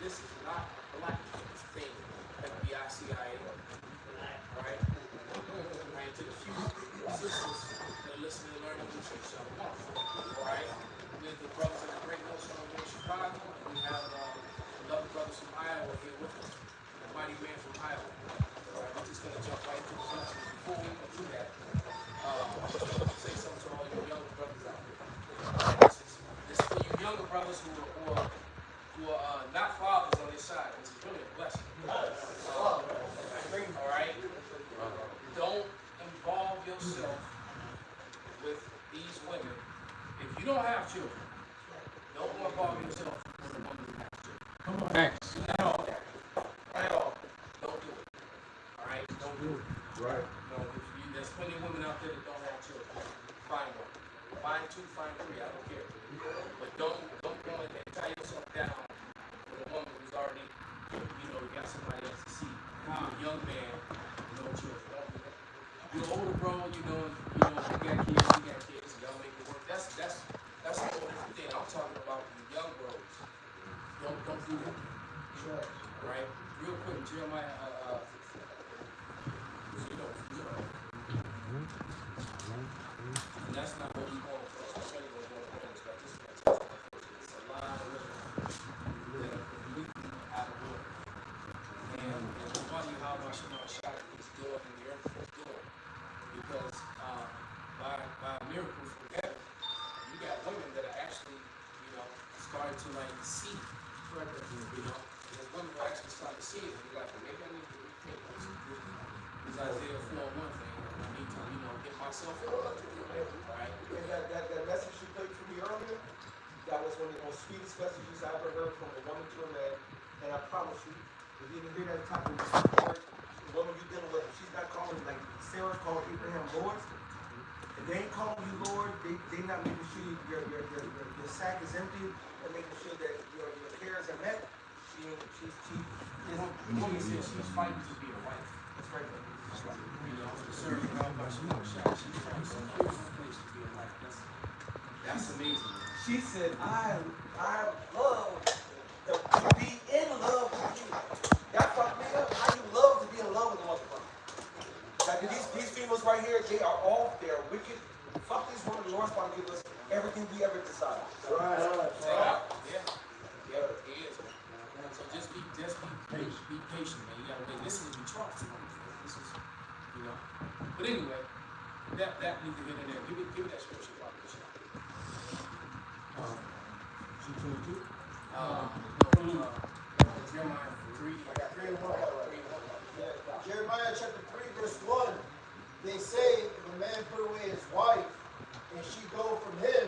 this is not a black thing. FBI, CIA, right? And to the few sisters that are listening and learning, we say shalom, right? With the brothers in the Great Ocean over in Chicago, and we have another brothers from Iowa here with us, a mighty man from Iowa. All right, we're just going to jump right into the message. Before we even do that, I just want to say something to all you younger brothers out there. This is for you younger brothers who are not fathers on this side, which is really a blessing. All right? Don't involve yourself with these women. If you don't have children, don't involve yourself with a woman who has children. Come on. Thanks. At all. At all. Don't do it. All right? Don't do it. Right. No, there's plenty of women out there that don't have children. Find one. Find two, find three. I don't care. But don't go and tie yourself down with a woman who's already, got somebody else to see. You're a young man, no children. Don't do that. You're older, bro. You got kids. Y'all make it work. That's a whole different thing. I'm talking about the young bros. Don't do that. Sure. Right? Real quick, Jeremiah. And that's not what we want. That's really what we want. It's a lot of women that are completely out of order. And it's funny how much shot is doing and the earth is doing. Because by a miracle from heaven, you got women that are actually, starting to see. There's women who actually start to see it. And you're like, well, maybe I need to repent. It's Isaiah 4:1 thing. I need to, get myself in order. Right? And that message you played for me earlier, that was one of the most sweetest messages I ever heard from a woman to a man. And I promise you, if you didn't hear that type of word, the woman you're dealing with, she's not calling like Sarah called Abraham Lord. If they ain't calling you Lord, they not making sure your sack is empty and making sure that your cares are met. She's fighting to be a wife. That's right. Serving God by she's trying to secure a place to be a wife. That's amazing. She said, I love to be in love with you. That fucked me up. How you love to be in love with a motherfucker? Like these females right here, they are off. They are wicked. Fuck these women. The Lord's about to give us everything we ever desire. Right. Yeah, it is. So just be patient, man. You gotta wait. This is a betrothed. This is, But anyway, that needs to get in there. Give me that scripture, Prophet. Jeremiah 3. I got 3 and 1. Jeremiah chapter 3, verse 1. They say if a man put away his wife and she go from him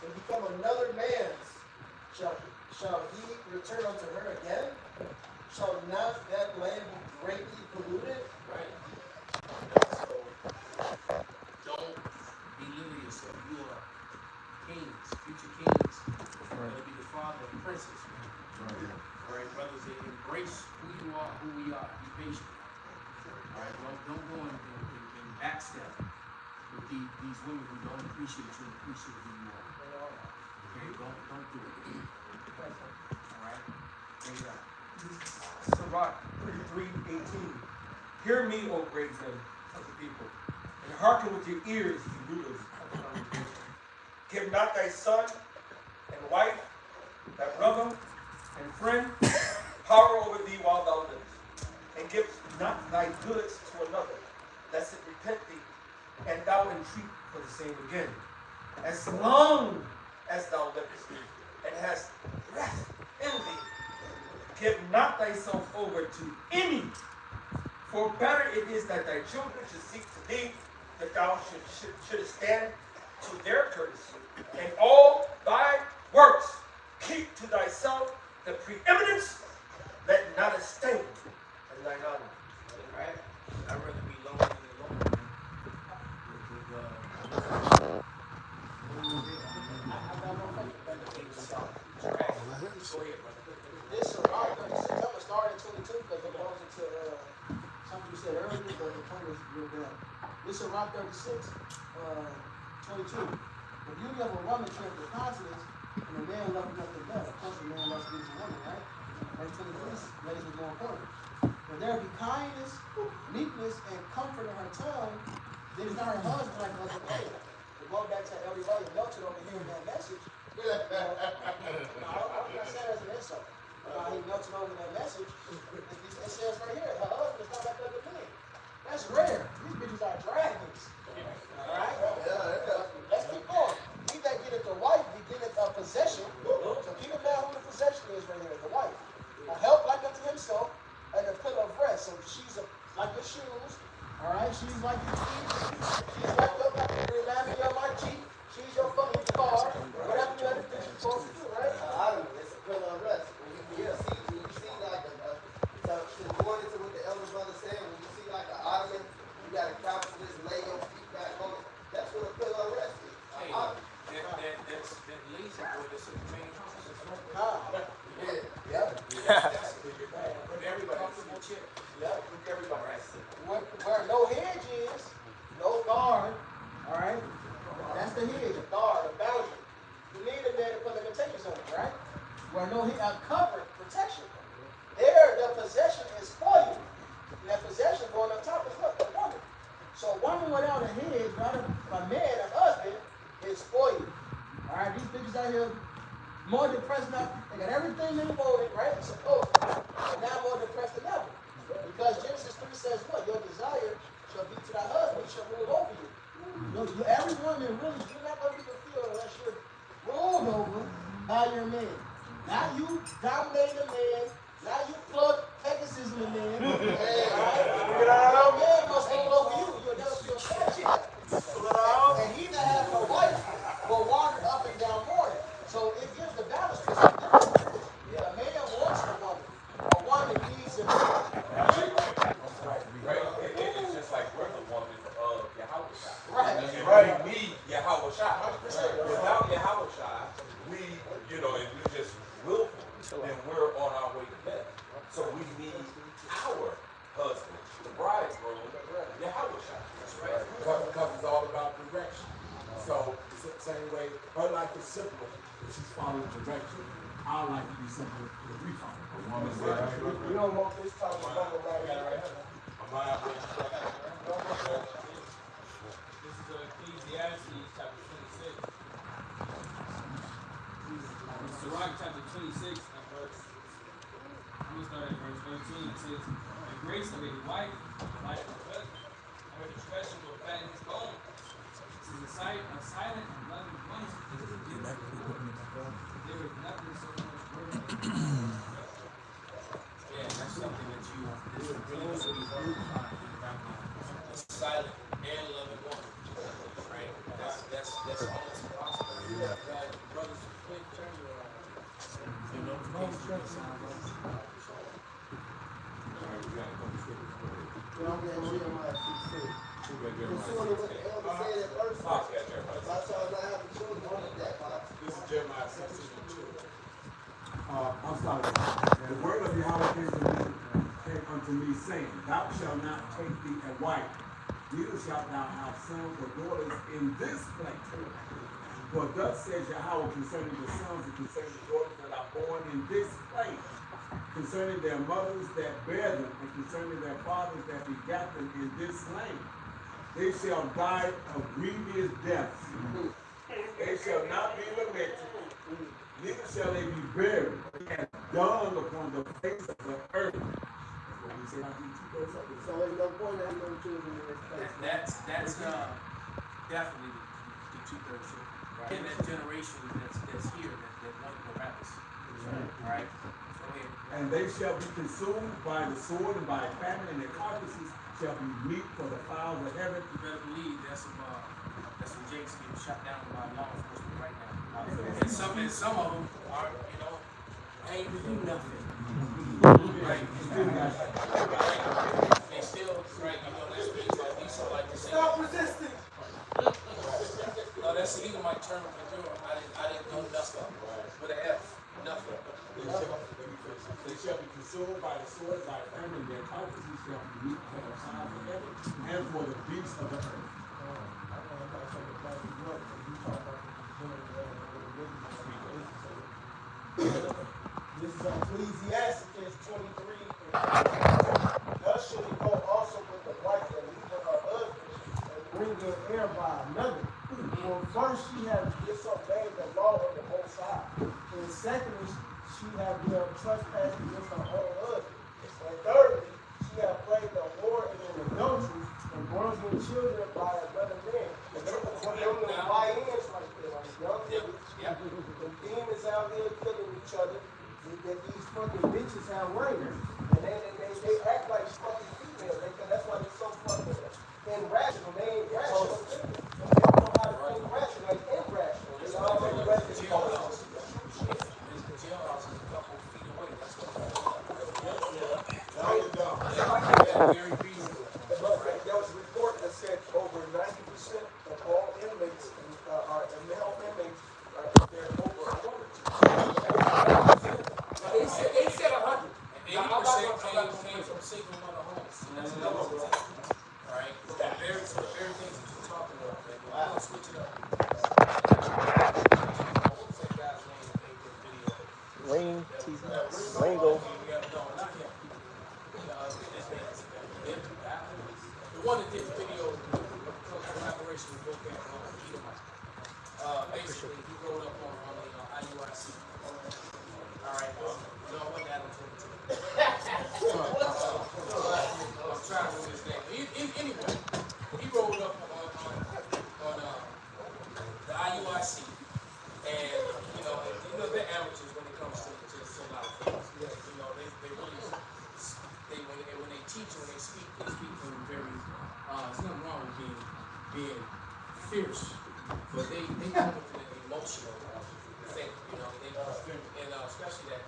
and become another man's, shall he return unto her again? Shall not that land be greatly polluted? Right. So don't belittle yourself. You are kings, future kings. You're going to be the father of princes. All right, brothers, embrace who you are, who we are. Be patient. All right, don't go and backstep with these women who don't appreciate you and appreciate who you are. Okay, don't do it. All right, bring it out. Sirach 33:18. Hear me, O great men of the people, and hearken with your ears, you rulers of the congregation. Give not thy son and wife, thy brother and friend, power over thee while thou livest, and give not thy goods to another, lest it repent thee, and thou entreat for the same again. As long as thou livest, and hast breath in thee, give not thyself over to any, for better it is that thy children should seek to thee, that thou shouldest stand to their courtesy. And all thy works keep to thyself the preeminence, let not a stain in thine honor. Right? I'd rather be lonely than lonely. Go ahead, brother. This Sirach 36, I'm going to start at 22 because it goes into something you said earlier, but the point is real bad. This Sirach 36, 22. The beauty of a woman shows the conscience, and a man loving nothing better. Of course, a man loves being a woman, right? Right to the least, ladies is more important. If there be kindness, meekness, and comfort in her tongue, then it's not her husband like another man. But going back to everybody melted over here in that message, I'm not saying as an insult. He melted over that message. It says right here, her husband is not like other men. That's rare. These bitches are dragons. Alright? Let's keep going. He that getteth the wife beginneth a possession. So keep in mind who the possession is right here, the wife. A help like unto himself, and a pillar of rest. So she's like your shoes. Alright? She's like your feet. She's like your, remind me of my Jeep. She's your fucking car. Whatever you other things you're supposed to do, right? It's a pillar of rest. When you see like going into what the elder brother said, when you see like an ottoman, you got a couch to just lay your feet back on it. That's what a pillar of rest is. Hey, that's that lazy boy that's in the main house. That's everybody. Comfortable chair. Everybody. Where no hedge is, no guard. Alright? That's the hedge, a guard, a boundary. You need a man to put limitations on it, right? Where no covered protection. There, the possession is for you. And that possession going on top is what? A woman. So a woman without a hedge, without a man, a husband, is for you. Alright, these bitches out here more depressed now. They got everything they wanted, right? Supposed to. And now more depressed than ever. Because Genesis 3 says what? Your desire shall be to thy husband, he shall rule over you. Every woman really, you're not going to be fulfilled unless you're ruled over by your man. Not you dominating the man, not you plug Pegasus in the man. Your man must rule over you. You'll never feel satisfied. And he that has a wife will wander up and down morning. So it gives the balance to something. A man wants a woman. A woman needs a man. Right? It's just like we're the woman of Yahweh. Right. We need Yahweh. Without Yahweh, we, if we just willful, then we're on our way to death. So we need our husband, the bridegroom, Yahweh. That's right. Because it's all about direction. So it's the same way, her life is simple if she's following direction. Our life will be simple if we follow. We don't want this type of woman right here. This is Ecclesiastes chapter 26. Sirach chapter 26 and verse, I'm going to start at verse 13. It says, the grace of a wife, the life of a husband, and her discretion will fatten his bones. This is a silent and loving woman. There is nothing so much worth Yeah, that's something that this is really going to be hard to find in the Bible. A silent and loving woman, right? That's almost impossible. Brothers, quick, turn your notifications on. Jeremiah 6:6. Concerning what the elder said at first, I shall not have the children of that box. This is Jeremiah 16:2. I'm sorry. The word of Yahweh came unto me, saying, thou shalt not take thee a wife, neither shalt thou have sons or daughters in this place. For thus says Yahweh concerning the sons and concerning the daughters that are born in this place, concerning their mothers that bear them, and concerning their fathers that begat them in this land. They shall die of grievous deaths. They shall not be lamented, neither shall they be buried as dung upon the face of the earth. That's what we say. So there's no point in having no children in this place. That's definitely the two-thirds. Right. In that generation that's here that won't go Barabbas. All right. Go ahead. And they shall be consumed by the sword and by famine, and their carcasses shall be meat for the fowls of heaven. You better believe that's some Jake's getting shot down by law enforcement right now. And some of them are, ain't do nothing. Right? They still, right, that's what it's like. Esau like to say. Stop resisting. No, that's the Edomite term for Europe. I didn't know nothing. With an F. Nothing. They shall be consumed by the sword, by famine, and their carcasses shall be meat for the fowls of heaven, and for the beasts of the earth. This is Ecclesiastes 23 and 22. Thus shall it go also with the wife that leaveth her husband and bringeth heir by another. For first she hath disobeyed the law of the Most High, and secondly she hath done trespass against her own husband, and thirdly she hath played the whore and an adultery, and brought in children by another man. And them the YNs right there, like young niggas, the demons out here killing each other, that these fucking bitches have ringers. And they act like fucking females. That's why they're so fucking irrational. They ain't rational. They don't know how to think rational. They irrational. They all make rational. Jailhouse is a couple feet away. That's what very reasonable. But there was a report that said over 90% of all inmates are male inmates they're over 100. They said 100. And 80% came from single mother homes. So that's another thing. All right? So the very things that you're talking about, man. We're going to switch it up. What was that guy's name that made this video? Ringo. No, not him. The one that did the video collaboration with Book and basically he wrote up on the IUIC. Alright, no, I wasn't Adam 22. I'm trying to remember his name. Anyway, he wrote up on the IUIC, and they're amateurs when it comes to a lot of things. You know, they really when they teach and when they speak from very there's nothing wrong with being fierce, but they come with an emotional thing, you know, and especially that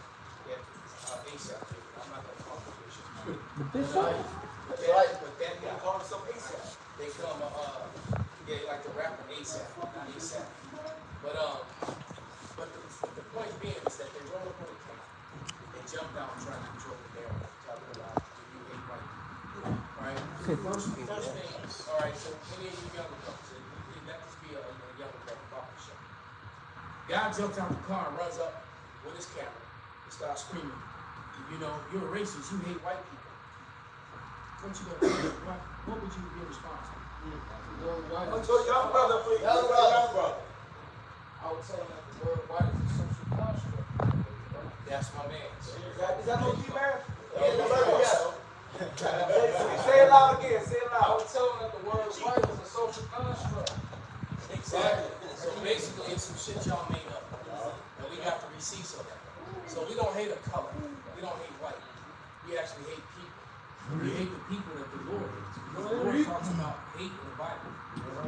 ASAP. I'm not gonna talk about this. But that they call themselves ASAP. They come they like the rapper ASAP, not ASAP. But the point being is that they roll up on the camp, they jump out and try to control the narrative, talking about you hate white people. Right? First thing, all right, so any of you younger couples, that must be a younger couple barber shop. Guy jumps out the car and runs up with his camera and starts screaming, you know, you're a racist, you hate white people. What you gonna do? What would you be responsible? So young brother, please. Young brother. I would tell him that the word white is a social construct. That's my man. Is that no key, man? Yeah. Say it loud again. Say it I loud. would tell him that the word white is a social construct. Exactly. So basically, it's some shit y'all made up. And we got the receipts of that. So we don't hate a color. We don't hate white. We actually hate people. We hate the people that the Lord hates. Because the Lord talks about hate in the Bible.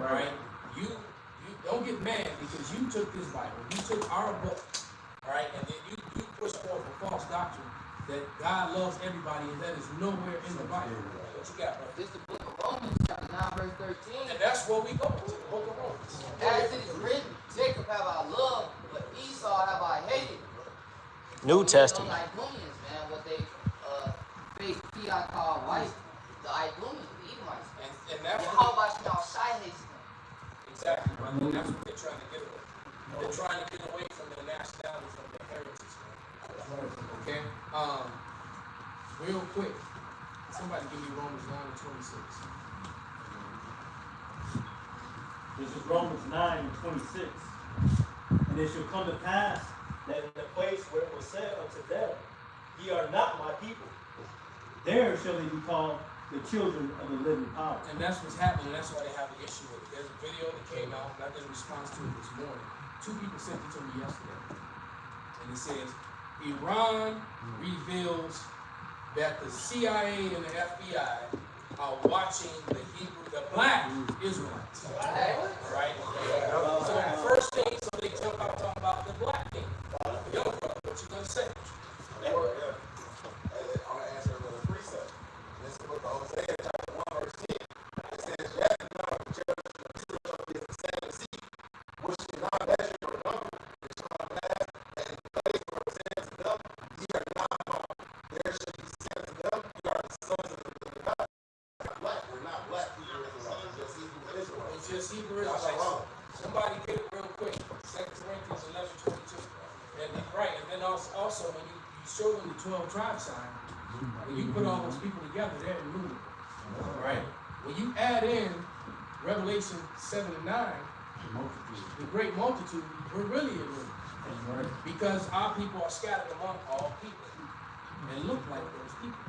Right? You don't get mad because you took this Bible. You took our book. Right? And then you push forth a false doctrine that God loves everybody and that is nowhere in the Bible. What you got, bro? This is the book of Romans, chapter 9, verse 13. And that's where we go to, the book of Romans. As it is written, Jacob have I loved, but Esau have I hated. New Testament. The Idumeans, man, what they fake fiat called white, the Idumeans, the Edomites. And that's And how about y'all shy hates them? exactly, I mean, that's what they're trying to get away. They're trying to get away from their nationality, from their heritage, man. Okay? Real quick, somebody give me Romans 9:26. This is Romans 9:26. And it shall come to pass that in the place where it was said unto them, ye are not my people, there shall they be called the children of the living power. And that's what's happening. That's why they have an issue with it. There's a video that came out, and I did a response to it this morning. 2 people sent it to me yesterday. And it says, Iran reveals that the CIA and the FBI are watching the black Israelites. Right? So the first thing, so they jump out talking about the black thing. The young brother, what you gonna say? I'm gonna answer with a precept. This is the book of Hosea, chapter 1, verse 10. It says, "Yet now the children of Israel shall be the same as sea, which is not measured or numbered, which shall not pass, and in the place where it was said to them, ye are not mine. There shall be said to them, ye are the sons of the living God." Black, we're not black Hebrew Israelites, just Hebrew Israelites. It's just Hebrew Israelites. Somebody get it real quick. 2 Corinthians 11:22. And right, and then also when you show them the 12 tribe sign, when you put all those people together, they're innumerable. Right? When you add in Revelation 7 and 9, the great multitude, we're really innumerable. Because our people are scattered among all people and look like those people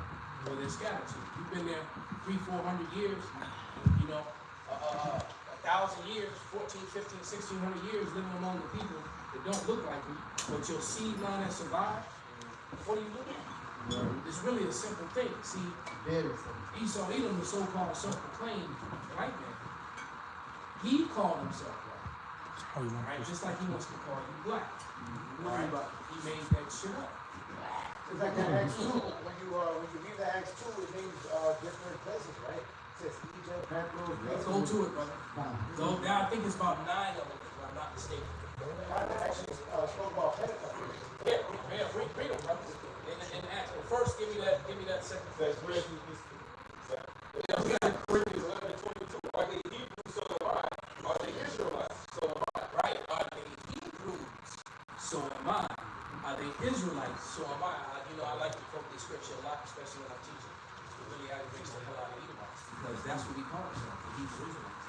where they're scattered to. You've been there 300-400 years, 1,000 years, 14, 15, 1,600 years living among the people that don't look like you, but your seed line that survived, what do you look like? It's really a simple thing. See, Esau, Edom, the so-called self-proclaimed white man, he called himself white. Right? Just like he wants to call you black. Right? But he made that shit up. It's like that Acts 2. When you read the Acts 2, it names different places, right? It says Egypt, Babylon. Let's go to it, brother. So now I think it's about 9 of them, if I'm not mistaken. God actually spoke about Pentecost. Yeah, read them, brother. In Acts. But first, give me that second verse. Corinthians 11:22. Are they Hebrews? So am I. Are they Israelites? So am I. Right? Are they Hebrews? So am I. Are they Israelites? So am I. I like to quote this scripture a lot, especially when I'm teaching. It really aggravates the hell out of Edomites, because that's what we call ourselves, the Hebrew Israelites.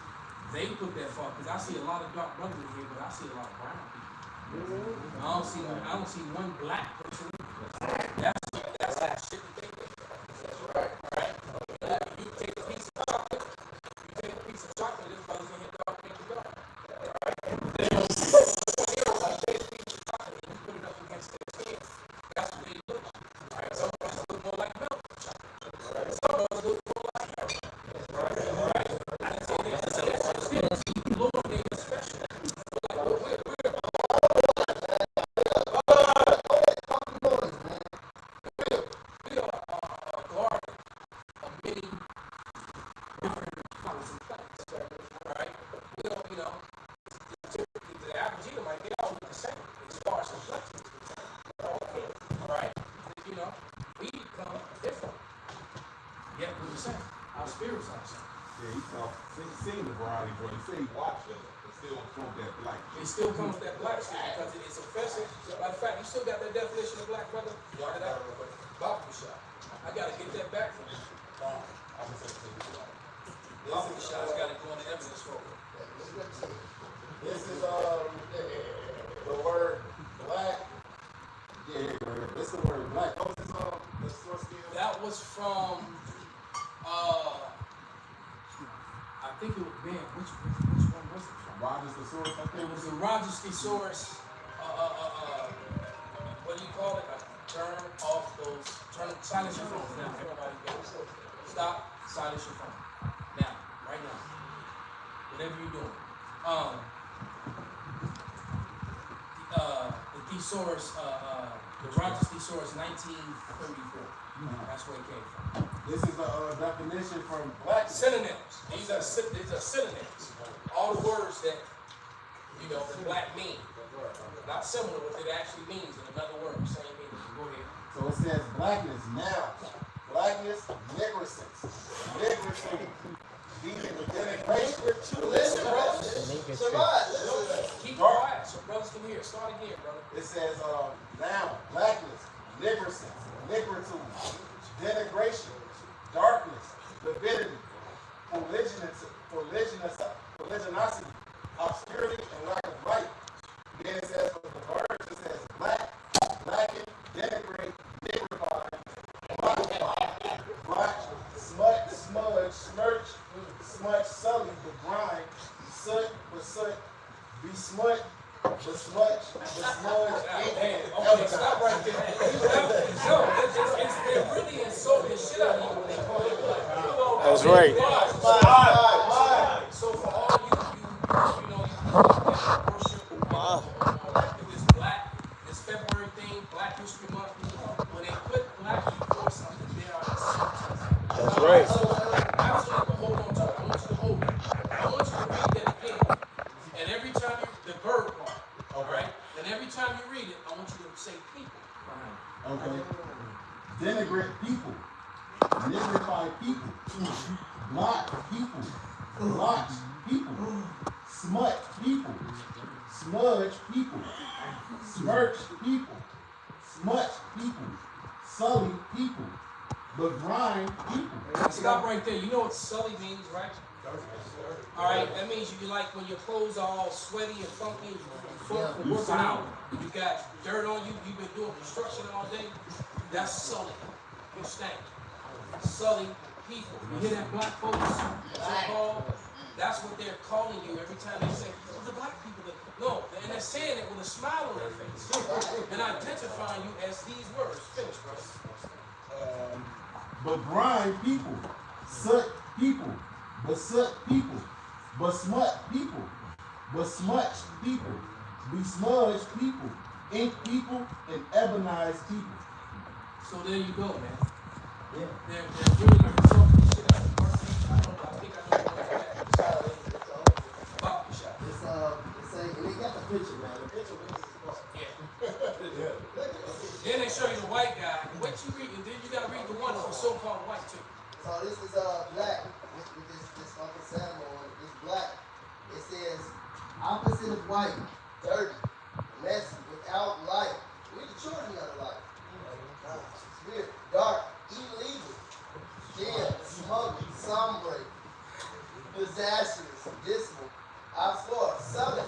They put that far, because I see a lot of dark brothers in here, but I see a lot of brown people. I don't see one black person. That's that shit to think of. That's right. Right? You take a piece of chocolate, this brother's in here dark, make it dark. Right? They don't take a piece of chocolate and put it up against their skin. That's what they look like. Right? Some brothers look more like milk chocolate. Right? Some brothers look more like hair. Right? I didn't say they're Lord made us special. It still comes with that black shit because it's offensive. Matter of fact, you still got that definition of black, brother? Yard it out real quick. Barbecue shop. I gotta get that back from you. Barbecue shop's gotta go in the evidence folder. This is the word black. Yeah, this is the word black. What was the source again? That was from I think it was which one was it from? Rogers Thesaurus. It was the Rogers Thesaurus. What do you call it? Silence your phone now. Everybody goes. Stop. Silence your phone. Now, right now. Whatever you're doing. The Thesaurus, the Rogers Thesaurus, 1934. That's where it came from. This is a definition from black. Synonyms. These are synonyms. All the words that the black mean. Not similar, but it actually means in another word, same meaning. Go ahead. So it says blackness now. Blackness, negrescence. Negrescence. Listen, bro. Survive. Keep quiet so brothers can hear. Start again, brother. It says now, blackness, negrescence, negritude, denigration, darkness, divinity, religiosity, obscurity, and lack of light. Then it says for the verbs, it says black, blacken, denigrate, nigrify, blotch, smut, smudge, smirch, smudge, sully, begrind, soot, besut, besmut, besmudge, besmudge, Okay, stop right there. No, it really insulted the shit out of you when they call it black. That's right. So for all you worship, this black, this February thing, Black History Month, when they put black before something, they are insulting. That's right. Absolutely, but hold on to it. I want you to hold it. I want you to read that again. And every time the verb part, all right? And every time you read it, I want you to say people behind it. Okay. Denigrate people. Nigrify people. Blot people. Blotch people. Smut people. Smudge people. Smirch people. Smut people, sully people, begrimed people. Now stop right there. You know what sully means, right? All right, that means you like when your clothes are all sweaty and funky, and you working out, and you got dirt on you. You've been doing construction all day. That's sully. You stink. Sully people. You hear that, black folks? So-called. That's what they're calling you every time they say, "Oh, the black people." No, and they're saying it with a smile on their face and identifying you as these words. Finish, bro. Begrimed people, soot people, besoot people, besmut people, besmutched people, besmudged people, ink people, and ebonized people. So there you go, man. Yeah. They're really talking this shit out of I think I know what that. And they got the picture, man. The picture with this book. Yeah. Then they show you the white guy. What you read, and then you gotta read the one for so-called white too. So this is black. This Uncle Samuel. This black. It says opposite of white, dirty, messy, without light. We're the children of the light. Spirit, dark, illegal, dim, smugly, sombre, disastrous, dismal, obscure, sullen,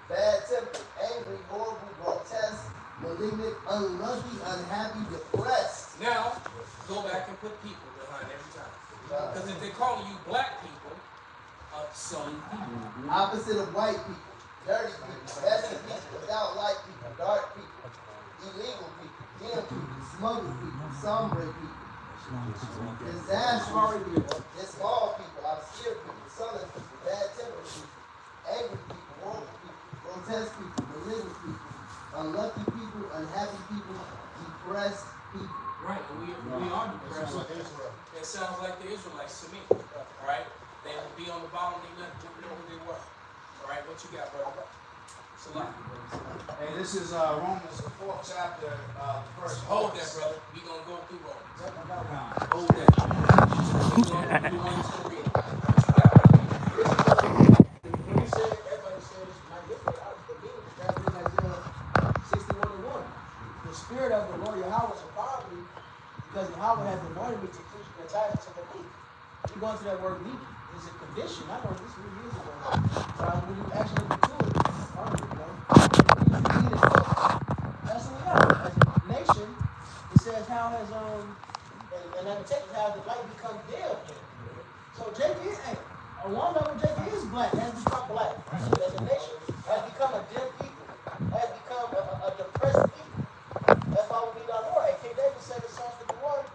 bad tempered, angry, horrible, grotesque, malignant, unlucky, unhappy, depressed. Now, go back and put people behind every time. Because if they're calling you black people, sully people. Opposite of white people, dirty people, messy people, without light people, dark people, illegal people, dim people, smuggled people, sombre people, disastrous people, small people, obscure people, sullen people, bad tempered people, angry people, horrible people, grotesque people, malignant people, unlucky people, unhappy people, depressed people. Right, and we are depressed. It sounds like the Israelites to me. All right, they would be on the bottom. They let you know who they were. All right, what you got, brother? Salaki, brother. Hey, this is Romans, the 4th chapter, verse. Hold that, brother. We gonna go through Romans. Hold that. You the one that's gonna read it. What you got? When you said, everybody said this like yesterday, I was forgetting that in Isaiah 61:1. The Spirit of the Lord Yahweh is upon me, because Yahweh has anointed me to preach the tidings to the meek. You go into that word meek, it's a condition. I know this really is a word. But when you actually look into it, that's what we are. As a nation, it says how has and that takes how the light become dim. So JP, on one level, JP is black, has become black. So as a nation, has become a dim people, has become a depressed people. That's why we need our Lord. And King David said in Psalm 51,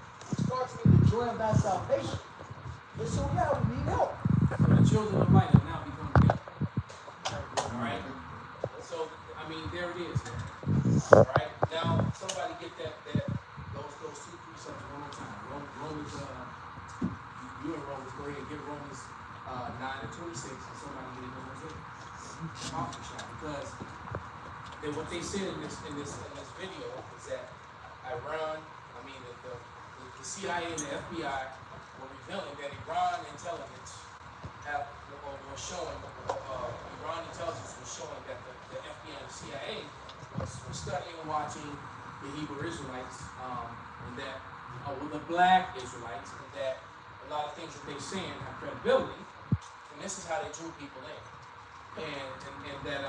starts me the joy of thy salvation. This is who we are, we need help. So the children of light have now become dead. All right. So I mean, there it is. All right. Now somebody get those two precepts one more time. Romans, you and Romans, go ahead and get Romans 9:26, and somebody get it Romans 8. Because what they said in this video is that the CIA and the FBI were revealing that Iran intelligence was showing that the FBI and the CIA was studying and watching the Hebrew Israelites, and that the black Israelites, and that a lot of things that they're saying have credibility, and this is how they drew people in, and that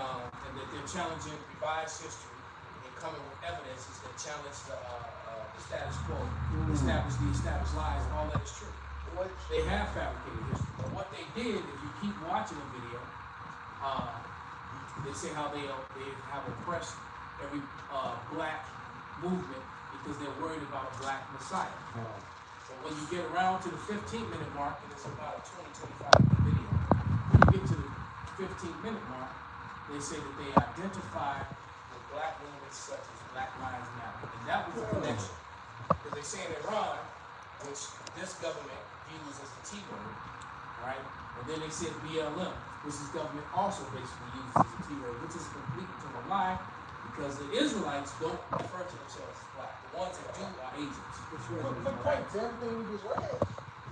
they're challenging revised history and coming with evidences that challenge the status quo, establish the established lies, and all that is true. They have fabricated history, but what they did, if you keep watching the video, they say how they have oppressed every black movement because they're worried about a black Messiah. So when you get around to the 15-minute mark, and it's about a 20-25-minute video, when you get to the 15-minute mark, they say that they identify with black movements such as Black Lives Matter. And that was the connection. Because they say in Iran, which this government views as the T-word, right? And then they said BLM, which this government also basically uses as a T-word, which is a complete and total lie, because the Israelites don't refer to themselves as black. The ones that do are agents. Quick point to everything we just read.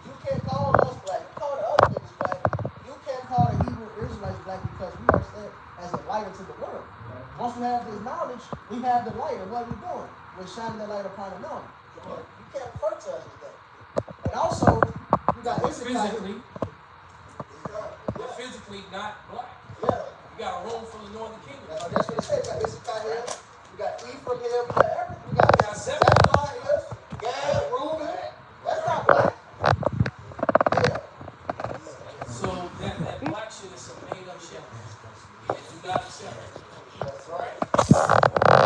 You can't call us black. You call the other niggas black. You can't call the Hebrew Israelites black because we are set as a light into the world. Once we have this knowledge, we have the light. And what are we doing? was shining the light upon the mountain. You can't fertilize that. And also, you got Physically, they're physically not black. Yeah. You got a room full of northern kingdom. That's what it says. You got Issachar here. You got Ephraim here. We got everything. We got Seven. Zebulon here. Gad, Reuben. That's not black. Yeah. So that black shit is some made up shit. And do not accept it. That's right.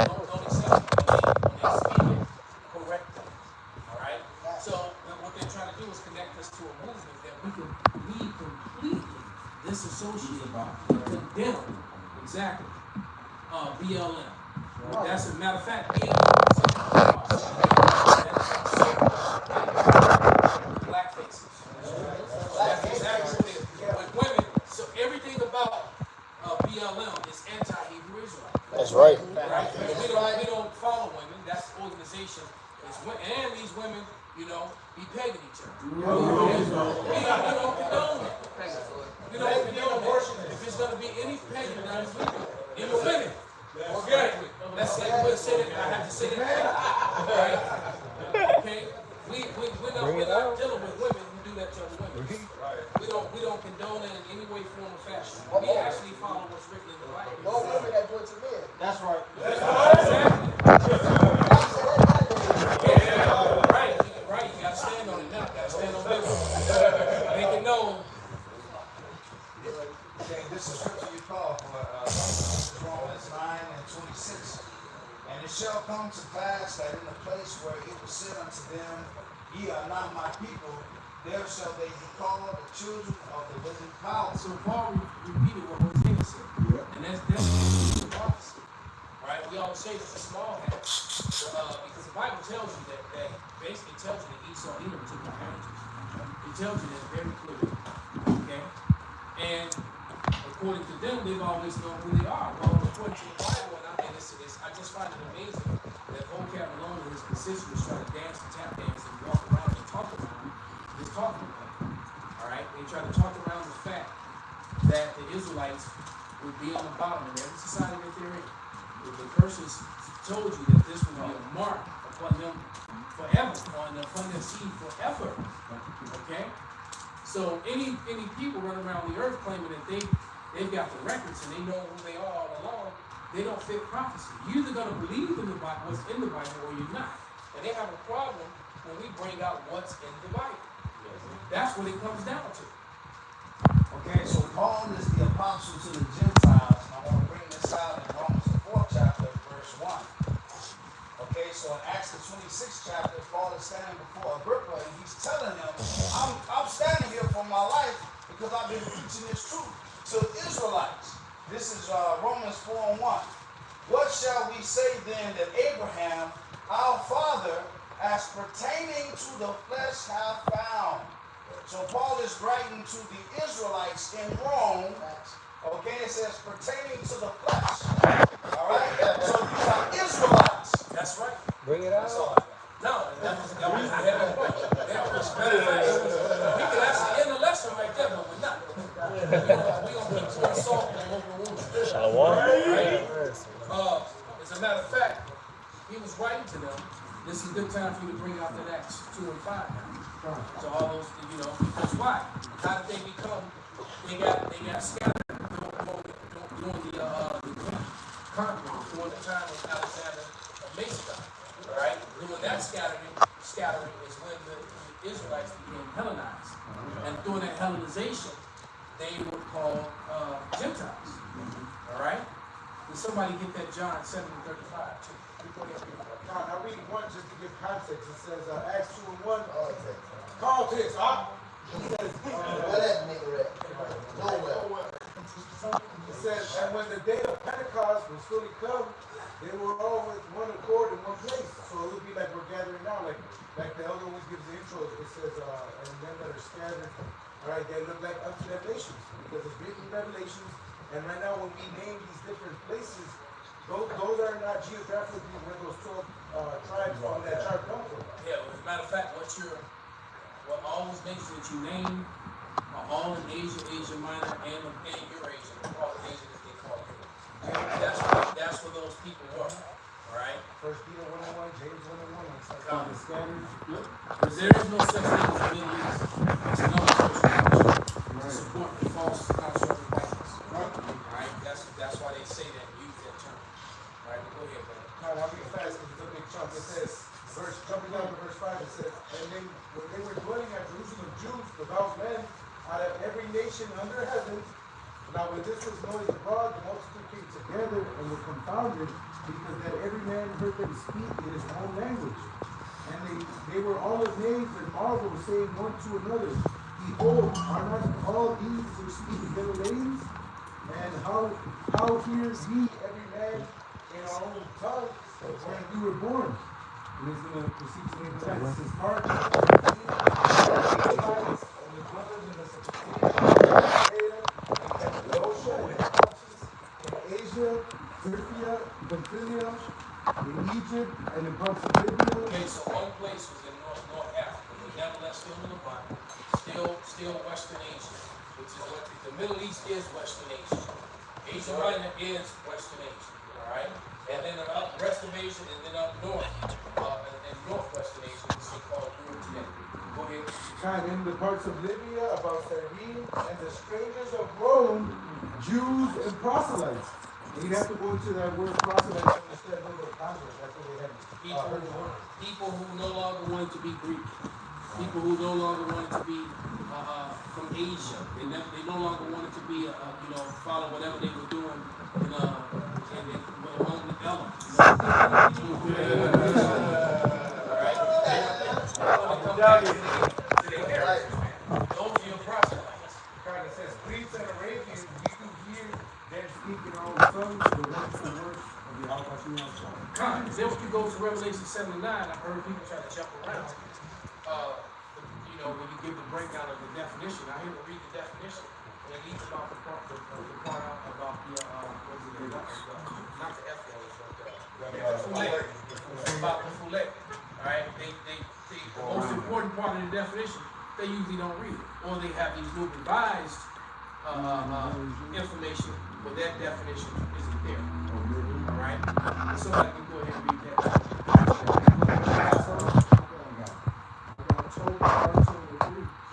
Don't accept it when they speak it correctly. Alright? So what they're trying to do is connect us to a movement that we completely disassociate and condemn. Exactly. BLM. That's a matter of fact, BLM black faces. That's exactly what it is. With women, so everything about BLM is anti-Hebrew Israelite. That's right. Right? We don't follow women. That's organization. And these women, be pegging each other. We don't condone it. We don't condone it. If it's going to be any pegging done, in the women. Organically. Let's say we'll say that. I have to say that. Right? Okay? We're not dealing with women who do that to other women. We don't condone it in any way, form, or fashion. We actually follow what's written in the Bible. No women that do it to men. That's right. Right. You gotta stand on it now. You gotta stand on it. Make it known. Okay, this is scripture you call for Romans 9:26. And it shall come to pass that in the place where it was said unto them, ye are not my people, there shall they be called the children of the living power. So Paul repeated what Hosea said. And that's the prophecy. Right? We always say it's a small hat. Because the Bible tells you that basically tells you that Esau Edom took advantages. It tells you that very clearly. Okay? And according to them, they've always known who they are. Well, according to the Bible, and I just find it amazing that vocab alone and his constituents try to dance and tap dance and walk around and talk around this talking point. Alright? They try to talk around the fact that the Israelites would be on the bottom in every society that they're in. The curses told you that this would be a mark upon them forever, upon their seed forever. Okay? So any people running around the earth claiming that they've got the records and they know who they are all along, they don't fit prophecy. You're either going to believe in the Bible, what's in the Bible, or you're not. And they have a problem when we bring out what's in the Bible. That's what it comes down to. Okay, so Paul is the apostle to the Gentiles, and I want to bring this out in Romans the 4th chapter, verse 1. Okay, so in Acts the 26th chapter, Paul is standing before Agrippa, and he's telling him, I'm standing here for my life because I've been preaching this truth to the Israelites. This is Romans 4:1. What shall we say then that Abraham, our father, as pertaining to the flesh hath found? So Paul is writing to the Israelites in Rome. Okay, it says pertaining to the flesh. All right? So these are Israelites. That's right. Bring it out. That's all I got. No, that was a heavy point. We could actually end the lesson right there, but we're not. We're going to keep pouring salt on what we're wounded. Shalom. Right? As a matter of fact, he was writing to them. This is a good time for you to bring out that Acts 2 and 5 now. So all those, because why? How did they become? They got scattered during the conquering, during the time of Alexander of Macedon. Right? During that scattering is when the Israelites became Hellenized. And during that Hellenization, they were called Gentiles. All right? Did somebody get that John 7:35 too? I read one just to give context. It says Acts 2 and 1. Context. Where that nigga at? Nowhere. It says, and when the day of Pentecost was fully come, they were all with one accord in one place. So it would be like we're gathering now, like the elder always gives the intro. It says, and them that are scattered, all right, they look like unto their nations, because it's written in Revelations. And right now, when we name these different places, those are not geographically where those 12 tribes from that chart come from. Yeah, as a matter of fact, what all those nations that you name are all in Asia, Asia Minor, and Eurasia. They call it Asia as they call it. That's where those people were. All right. First Peter 1:1, James 1:1, and stuff like that. Scattered. Because there is no such thing as the Middle East. It's another social culture to support the false construct of whiteness. Right? That's why they say that, use that term. Right? But go ahead, brother. No, I'll be fast because it's a big chunk. It says, jumping down to verse 5, it says, and they, when they were dwelling at Jerusalem, Jews, devout men, out of every nation under heaven. Now when this was noised abroad, the multitude came together and were confounded, because that every man heard them speak in his own language. And they were all amazed and marveled, saying one to another, Behold, are not all these who speak Galileans? And how hear ye every man in our own tongue where we were born? And he's going to proceed to name that. This is part of the Israelites and the brothers in the Mesopotamia, and Cappadocia, and Pontus, in Asia, Phrygia, Pamphylia, in Egypt, and in parts of Libya. Okay, so one place was in North Africa, but nevertheless still in the Bible, still Western Asia, which is what the Middle East is Western Asia. Asia Minor is Western Asia, all right? And then up rest of Asia, and then up north, and northwestern Asia, which they call Europe today. Go ahead. And in the parts of Libya, about Cyrene, and the strangers of Rome, Jews and proselytes. And you have to go into that word proselytes to understand a little bit of context. That's what they had heard the word. People who no longer wanted to be Greek. People who no longer wanted to be from Asia. They no longer wanted to be, follow whatever they were doing among the elements. Those are your proselytes. God, it says, Greeks and Arabians, we do hear them speak in our own tongues the wonderful works of the Al-Bashir. Then when you go to Revelation 7:9, I heard people try to jump around. When you give the breakdown of the definition, I hear to read the definition, and it leaves about the part out about not the F word, but the foulet. About the foulet. All right, the most important part of the definition, they usually don't read it, or they have these new revised information, but that definition isn't there. All right, somebody can go ahead and read that.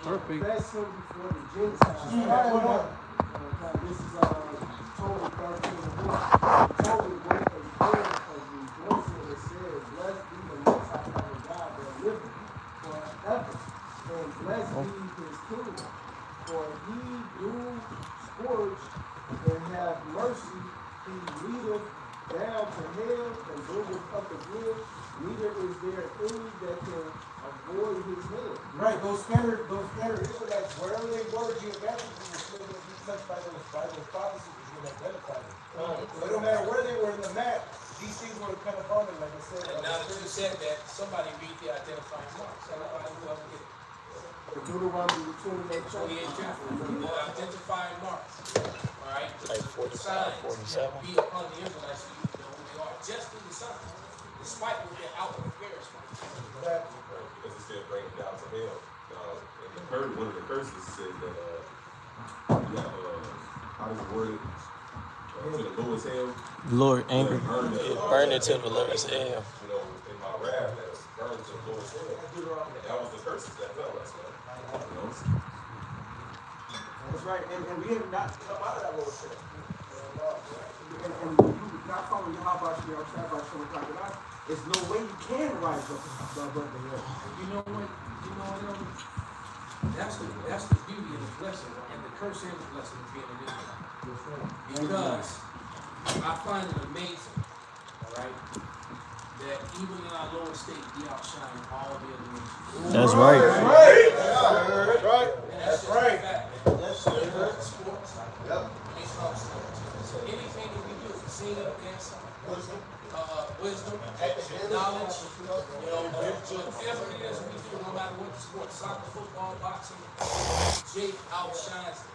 Perfect. Confess him before the Gentiles. This is told 13 and 1. Told the word of prayer of rejoicing that said, Blessed be the Most High God that liveth forever, and blessed be his kingdom. For he do scourge and have mercy, he leadeth down to hell and bringeth up again. Neither is there any that can avoid his hand. Right, those scattered Israelites, wherever they were geographically, were still going to be touched by those prophecies that you identified them. So it don't matter where they were in the map, these things were kind of upon them, like I said. And now that you said that, somebody read the identifying marks. Everybody who ever get it. Deuteronomy 28 chapter. The identifying marks. All right? Like 45, signs 47. be upon the Israelites so you know who they are. Just through the signs. Despite what their outward appearance might be. Because it said bring it down to hell. And one of the curses said that you have how does it word it? To the lowest hell. Lord angry. Burn it to the lowest hell. In my wrath, that was burned to the lowest hell. And that was the curses that fell us, man. That's right, and we have not come out of that lowest hell. And you not following Yahabashir outside, there's no way you can rise up above the hill. You know what? That's the beauty of the blessing and the curse and the blessing of being an Israelite. Because I find it amazing, all right, that even in our lower state, we outshine all the other nations. That's right. That's right. That's right. Sports. Yep. When it comes to anything that we do, singing, dancing, wisdom, knowledge, whatever it is we do, no matter what the sport, soccer, football, boxing, Jake outshines it.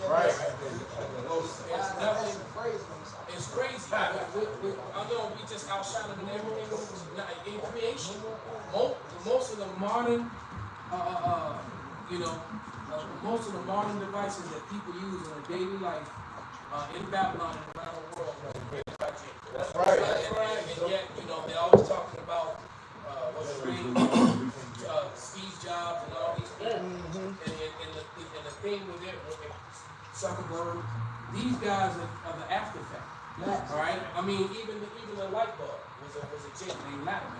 Right. It's crazy. I know we just outshine them in everything in creation. Most of the modern, most of the modern devices that people use in their daily life in Babylon and around the world. That's right. And yet, they all thing with it, Zuckerberg, these guys are the after fact. All right? I mean, even the light bulb was a chick named Latimer.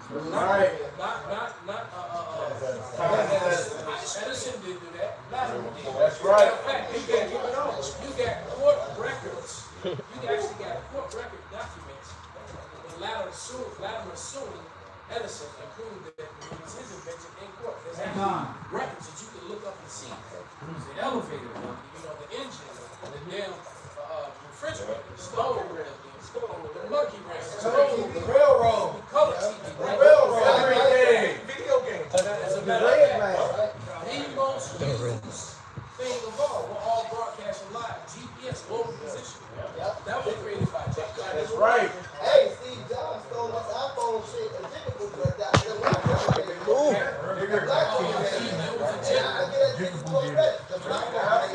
Edison didn't do that. Latimer did. That's right. In fact, you got court records. You actually got court record documents. Latimer suing Edison and proved that it was his invention in court. There's actually records that you can look up and see. The elevator, the engine, the damn refrigerator, the stove, the monkey wrench, The railroad. the color TV, right? Railroad. Everything. Video games. As a matter of fact, the most used thing of all, we're all broadcasting live. GPS, global position. That was created by Jack. That's right. Hey, Steve Jobs stole this iPhone shit and Jigaboo got that. The black one. The black one made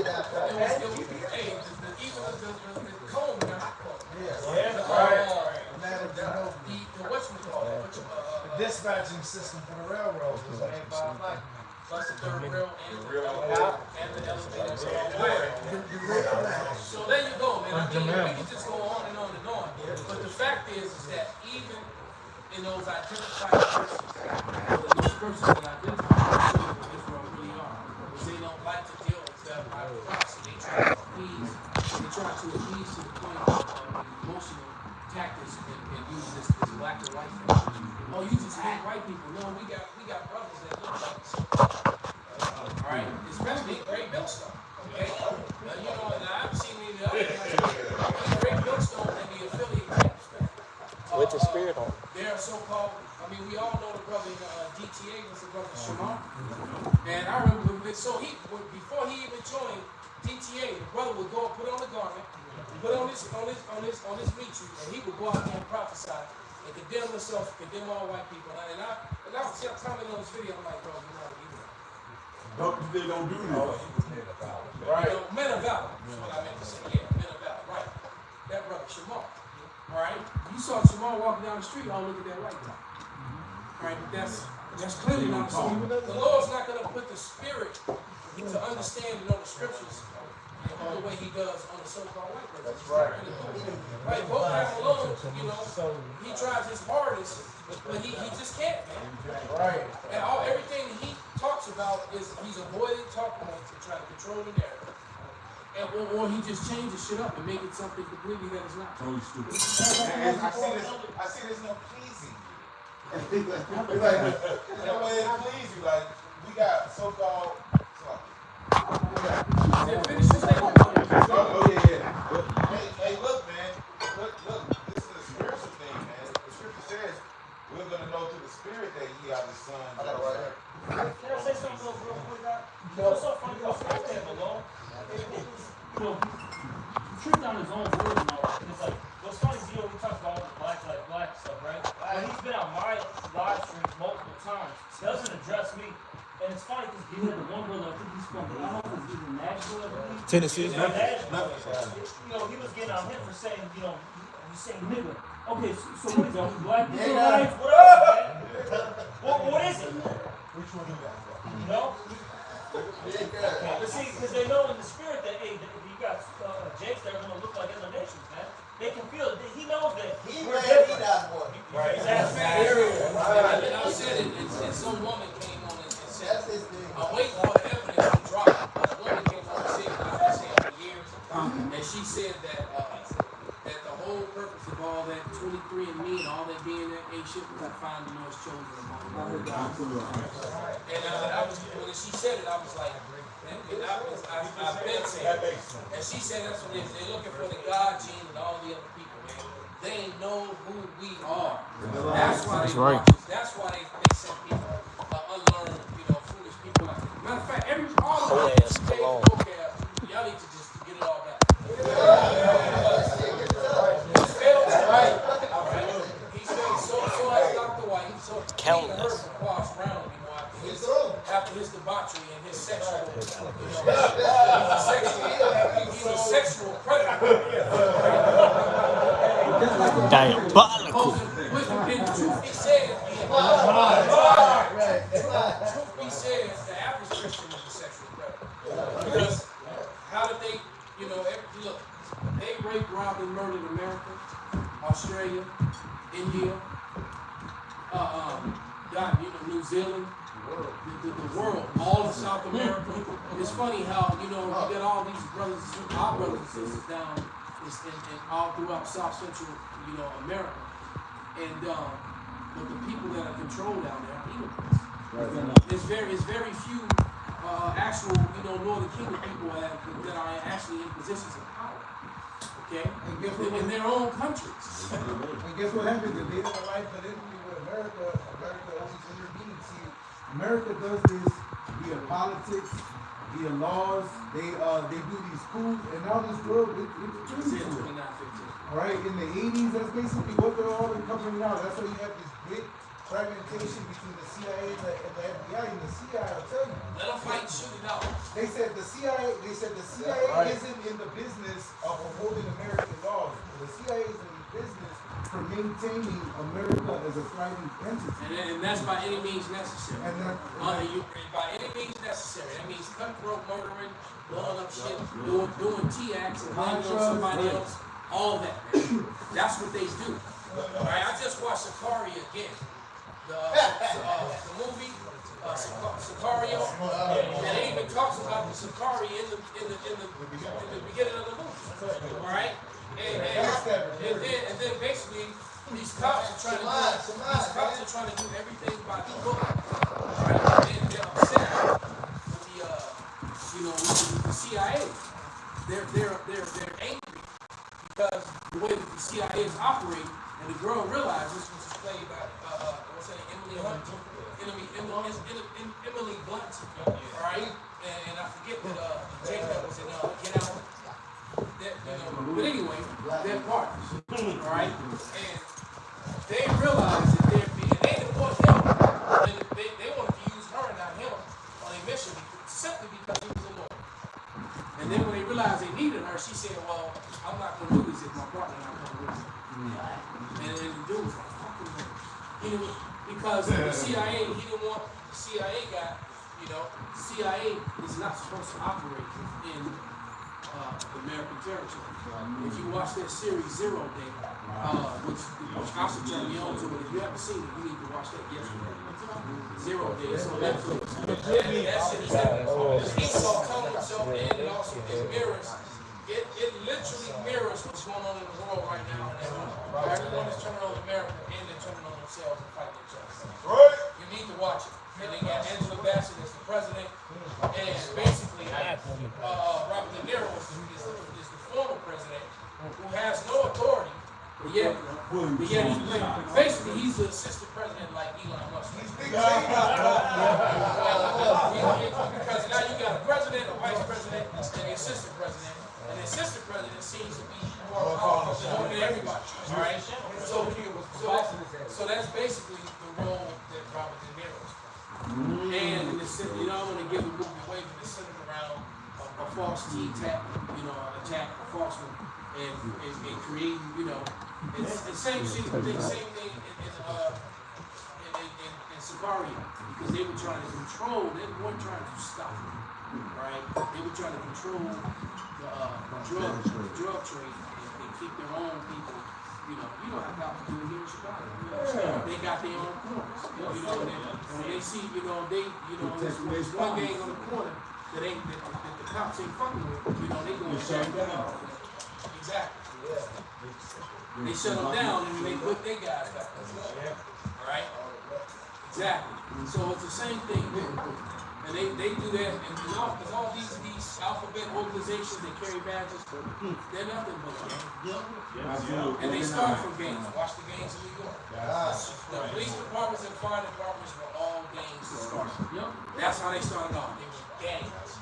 that phone. Comb and the hot comb. The dispatching system for the railroad was made by a black man. Plus the third rail and the elevator. So there you go, man. I mean, we can just go on and on and on. But the fact is that even in those identified persons, those persons that identify what Israel really are, they don't like to deal with that hypocrisy. They try to appease to the point of emotional tactics and use this black and white thing. Oh, you just hate white people. No, we got brothers that look like us. All right, especially Great Millstone. Okay, and I've seen any other guys. Great Millstone and the affiliate camps. With the spirit on. They're so-called. I mean, we all know the brother in DTA was the brother Shamar. And I remember before he even joined DTA, the brother would go and put on the garment, put on his meat suit, and he would go out there and prophesy and condemn himself, condemn all white people. And I was commenting on this video. I'm like, bro, you're not evil. They don't do this. Right. Men of valor. That's what I meant to say. Yeah, men of valor. Right. That brother Shamar. All right. You saw Shamar walking down the street. Oh, look at that white guy. All right. That's clearly not so. The Lord's not going to put the spirit to understand and know the scriptures the way he does on the so-called white person. That's right. Right, both have alone, he tries his hardest, but he just can't, man. Right. And everything he talks about is he's avoiding talk points and trying to control the narrative. And or he just changes shit up and make it something completely that is not. Totally stupid. I see this no pleasing. No way to please you. Like, we got so-called. Finish your statement. Hey, look, man. Look. This is a spiritual thing, man. The scripture says we're going to know through the spirit that ye are the sons of God. Can I say something real quick, guy? What's so funny about that alone? Truth on his own word and all that. It's like, what's funny is, we talk about all the black stuff, right? But he's been on my live streams multiple times. Doesn't address me. And it's funny because he had the one brother, I think he's from, I don't know if he's in Nashville, I believe. Tennessee. Nashville. He was getting on him for saying, you saying nigga. Okay, so what is that? Black Israelites? What up, man? What is it? Which one you got? You know? But see, because they know in the spirit that, hey, if you got Jakes that are going to look like other nations, man. They can feel it. He knows that we're different. Right. Exactly. And I said it, and some woman came on and said, I'm waiting for the evidence to drop. A woman came on and said, I've been saying for years, and she said that the whole purpose of all that 23andMe and all that DNA shit was to find the Lord's chosen among them. And when she said it, I was like, I've been saying it. And she said that's what it is. They're looking for the God gene and all the other people, man. They know who we are. That's why they right. That's why they send people, unlearned, foolish people like that. Matter of fact, all of them today, y'all need to just get it all back. He's failed tonight. He's failed so as Dr. White. So Countless. After his debauchery and his sexual, he's a sexual predator. Diabolical. Truth be said, the average Christian is a sexual predator. forgotten, New Zealand, the world, all of South America. It's funny how, you got all these our brothers and sisters down in all throughout South Central, America. And but the people that are controlled down there are immigrants. It's very few actual, Northern Kingdom people that are actually in positions of power. Okay? And guess what? In their own countries. And guess what happens? If they don't like politically with America always intervenes. See, America does this via politics, via laws. They do these coups, and now this world it's crazy. All right, in the 80s, that's basically what they're all covering now. That's why you have this big fragmentation between the CIA and the FBI. And the CIA, I'll tell you. Let them fight and shoot it out. They said the CIA isn't in the business of upholding American laws. The CIA is in the business for maintaining America as a thriving entity. And that's by any means necessary. And by any means necessary. That means cutthroat murdering, blowing up shit, doing T-acts and blaming on somebody else. All that. That's what they do. All right, I just watched Sicario again. The movie Sicario, and it even talks about the Sicario in the beginning of the movie. All right, and then basically these cops are trying to do everything by the book. All right, and they're upset with the CIA. They're angry because the way that the CIA is operating, and the girl realizes, which is played by Emily Hunt. Emily Blunt, all right, and I forget that Jake that was in Get Out. But anyway, they're partners, all right, and they realize that they didn't want him, and they wanted to use her and not him on a mission simply because he was a lawyer. And then when they realized they needed her, she said, "Well, I'm not going to do this if my partner not going to do it." And the dude was like, "Fucking hell." Because the CIA, he didn't want the CIA guy, the CIA is not supposed to operate in American territory. If you watch that series Zero Day, which I should turn you on to, but if you haven't seen it, you need to watch that yesterday. Zero Day, it's on Netflix. That shit is Esau telling himself, and it also mirrors. It literally mirrors what's going on in the world right now. Everyone is turning on America and they're turning on themselves and fighting each other. right. You need to watch it. And they got Angela Bassett as the president, and basically Robert De Niro is the former president who has no authority, but yet he's the assistant president like Elon Musk. Because now you got a president, a vice president, and the assistant president. And the assistant president seems to be more powerful than everybody. All right. So that's basically the role that Robert De Niro is playing. And I want to give the movie away, but it's centered around a false attack, a false one, and creating, it's the same thing in Sicario, because they were trying to control. They weren't trying to stop it. Right? They were trying to control the drug trade and keep their own people. You know how cops do it here in Chicago. They got their own corners. When they see, there's one gang on the corner that the cops ain't fucking with. They go and shut them down. Exactly. They shut them down and they put their guys back. All right. Exactly. So it's the same thing here. And they do that, and because all these alphabet organizations, they carry badges, they're nothing but gangs. And they start from gangs. Watch the gangs in New York. The police departments and fire departments were all gangs to start. That's how they started off. They were gangs.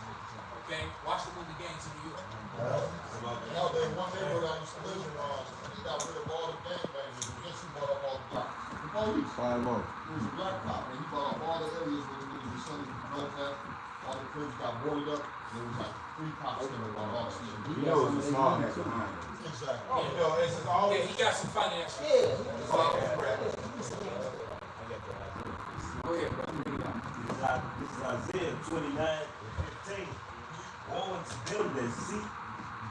Okay? Watch the movie Gangs in New York. There's one neighborhood I used to live in, he got rid of all the gangbangers, and guess who bought up all the blocks? The police. He was a black cop, and he bought up all the areas where the niggas were selling drugs at, all the cribs got boarded up, and there was like 3 cops there about all that shit. It was a small hat behind it. Exactly. He got some financial. Go ahead, bro. This is Isaiah 29:15. Woe unto them that seek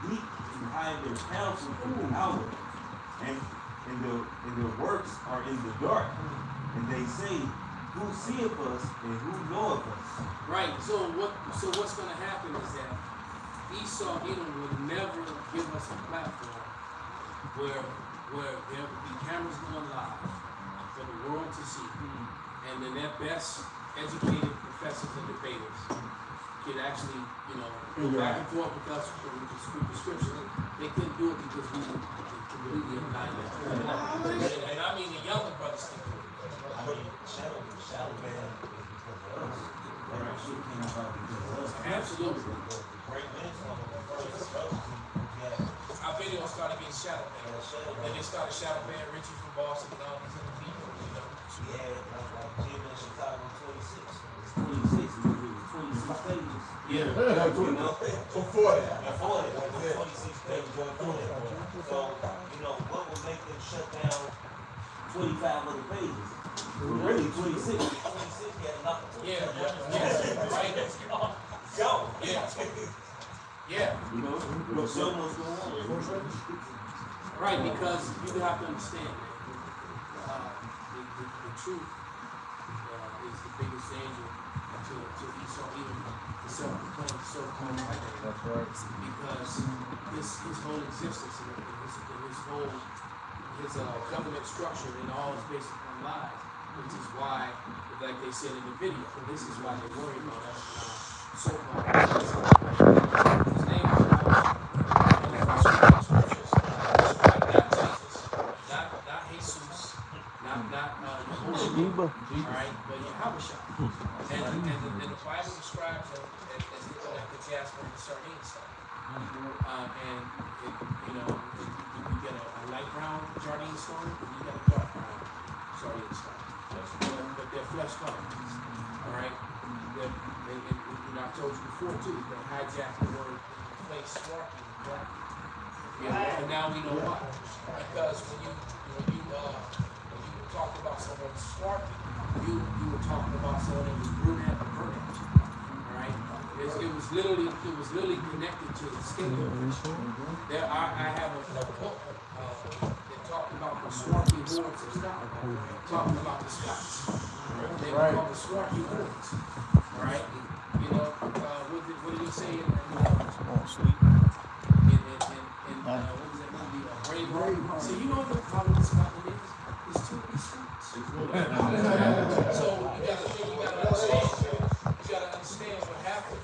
deep to hide their counsel from the hour, and their works are in the dark. And they say, who seeth us and who knoweth us. Right. So what's going to happen is that Esau, Edom will never give us a platform where there will be cameras going live for the world to see, and then their best educated professors and debaters could actually, go back and forth with us with the scripture. They couldn't do it because we were completely annihilated. And I mean the younger brothers can do it. I mean, shadow man was because of us. That shit came about because of us. Absolutely. Great men from the first Our video started getting shadow banned. Then they started shadow banning Richie from Boston and all these other people, Yeah, like Jim in Chicago 26. It's 26 because it was 26 pages. Yeah. Before that. 26 pages before that. So, what would make them shut down 25 other pages? Really, 26. 26 had enough. Yeah. Right. Go. Yeah. Yeah. But so much going on. Right, because you have to understand that the truth is the biggest danger to Esau, even the self-proclaimed so-called white man. That's right. Because his whole existence and his government structure and all is based upon lies, which is why, like they said in the video, this is why they worry about us so-called. His name is not Jesus, not alright, but Yahushua. And the Bible describes him as like the Jasper and the sardine stuff. And you get a light brown sardine stone, and you get a dark brown sardine stone. But they're flesh color. Alright? I told you before too, they hijacked the word and place sparky and black. Yeah, and now we know why. Because when you talked about someone sparky, you were talking about someone that was brunette or brunette. Alright? It was literally connected to the skin. I have a book that talked about the swarthy hordes of Scotland. Talking about the Scots. They were called the swarthy hordes. Alright? What did he say in what was that movie? Braveheart. So you know what the Scotland is? It's two Scots. So you gotta understand what happened.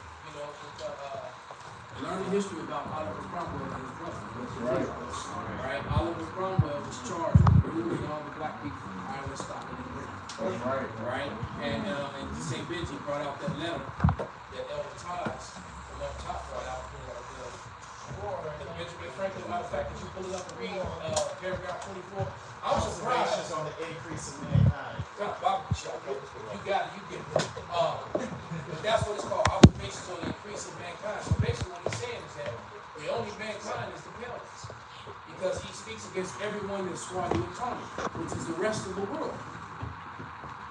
Learn the history about Oliver Cromwell and his brother. Right. Alright, Oliver Cromwell was charged with removing all the black people from Ireland, Scotland, and Britain. That's right. Right? And St. Benji brought out that letter that Elder Tides from up top brought out. Benjamin Franklin, matter of fact, if you pull it up and read paragraph 24, I was surprised on the increase of mankind. You got it, you get it. But that's what it's called, observations on the increase of mankind. So basically what he's saying is that the only mankind is the Pellets. Because he speaks against everyone that's Swahili autonomy, which is the rest of the world.